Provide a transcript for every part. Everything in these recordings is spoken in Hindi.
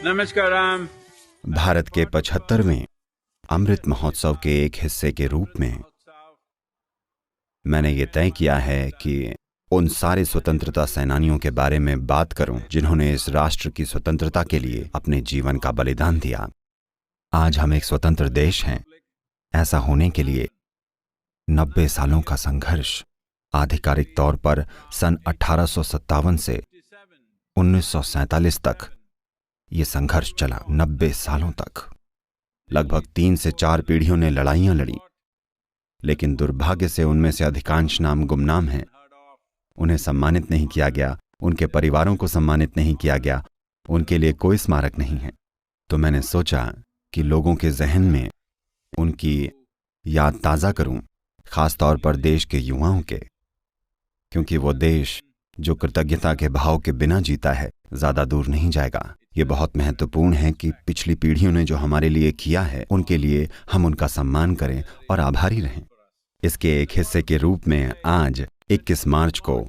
नमस्कार। भारत के 75वें अमृत महोत्सव के एक हिस्से के रूप में मैंने ये तय किया है कि उन सारे स्वतंत्रता सेनानियों के बारे में बात करूं जिन्होंने इस राष्ट्र की स्वतंत्रता के लिए अपने जीवन का बलिदान दिया। आज हम एक स्वतंत्र देश हैं। ऐसा होने के लिए 90 सालों का संघर्ष, आधिकारिक तौर पर सन 1857 से 1947 तक ये संघर्ष चला। 90 सालों तक लगभग 3 से 4 पीढ़ियों ने लड़ाइयां लड़ी, लेकिन दुर्भाग्य से उनमें से अधिकांश नाम गुमनाम हैं। उन्हें सम्मानित नहीं किया गया, उनके परिवारों को सम्मानित नहीं किया गया, उनके लिए कोई स्मारक नहीं है। तो मैंने सोचा कि लोगों के जहन में उनकी याद ताज़ा करूं, खास तौर पर देश के युवाओं के, क्योंकि वो देश जो कृतज्ञता के भाव के बिना जीता है ज्यादा दूर नहीं जाएगा। ये बहुत महत्वपूर्ण है कि पिछली पीढ़ियों ने जो हमारे लिए किया है उनके लिए हम उनका सम्मान करें और आभारी रहें। इसके एक हिस्से के रूप में आज 21 मार्च को,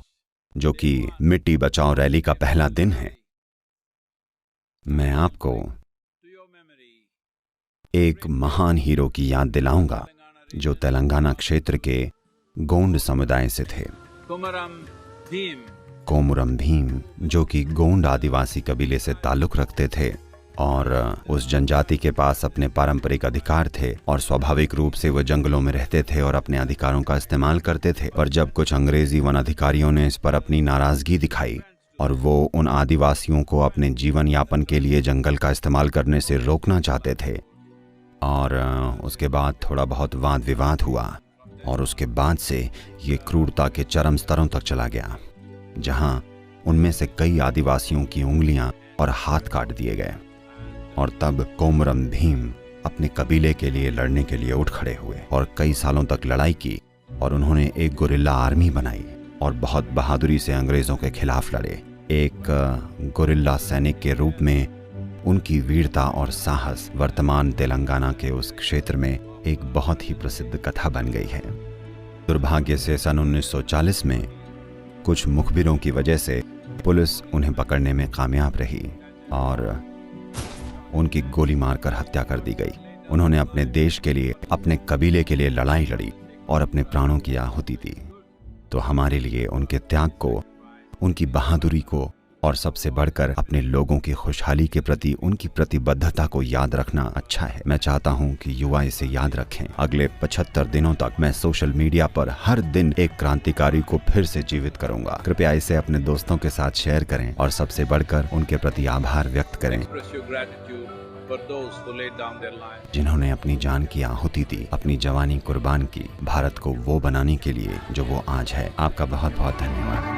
जो कि मिट्टी बचाओ रैली का पहला दिन है, मैं आपको एक महान हीरो की याद दिलाऊंगा जो तेलंगाना क्षेत्र के गोंड समुदाय से थे। कोमुरम भीम, जो कि गोंड आदिवासी कबीले से ताल्लुक रखते थे और उस जनजाति के पास अपने पारंपरिक अधिकार थे और स्वाभाविक रूप से वो जंगलों में रहते थे और अपने अधिकारों का इस्तेमाल करते थे। पर जब कुछ अंग्रेजी वन अधिकारियों ने इस पर अपनी नाराजगी दिखाई और वो उन आदिवासियों को अपने जीवन यापन के लिए जंगल का इस्तेमाल करने से रोकना चाहते थे, और उसके बाद थोड़ा बहुत वाद विवाद हुआ और उसके बाद से ये क्रूरता के चरम स्तरों तक चला गया, जहां उनमें से कई आदिवासियों की उंगलियां और हाथ काट दिए गए। और तब कोमुरम भीम अपने कबीले के लिए लड़ने के लिए उठ खड़े हुए और कई सालों तक लड़ाई की, और उन्होंने एक गुरिल्ला आर्मी बनाई और बहुत बहादुरी से अंग्रेजों के खिलाफ लड़े। एक गुरिल्ला सैनिक के रूप में उनकी वीरता और साहस वर्तमान तेलंगाना के उस क्षेत्र में एक बहुत ही प्रसिद्ध कथा बन गई है। दुर्भाग्य से सन 1940 में कुछ मुखबिरों की वजह से पुलिस उन्हें पकड़ने में कामयाब रही और उनकी गोली मारकर हत्या कर दी गई। उन्होंने अपने देश के लिए, अपने कबीले के लिए लड़ाई लड़ी और अपने प्राणों की आहुति दी। तो हमारे लिए उनके त्याग को, उनकी बहादुरी को और सबसे बढ़कर अपने लोगों की खुशहाली के प्रति उनकी प्रतिबद्धता को याद रखना अच्छा है। मैं चाहता हूं कि युवा इसे याद रखें। अगले 75 दिनों तक मैं सोशल मीडिया पर हर दिन एक क्रांतिकारी को फिर से जीवित करूंगा। कृपया इसे अपने दोस्तों के साथ शेयर करें और सबसे बढ़कर उनके प्रति आभार व्यक्त करें जिन्होंने अपनी जान की आहुति दी, अपनी जवानी कुर्बान की, भारत को वो बनाने के लिए जो वो आज है। आपका बहुत बहुत धन्यवाद।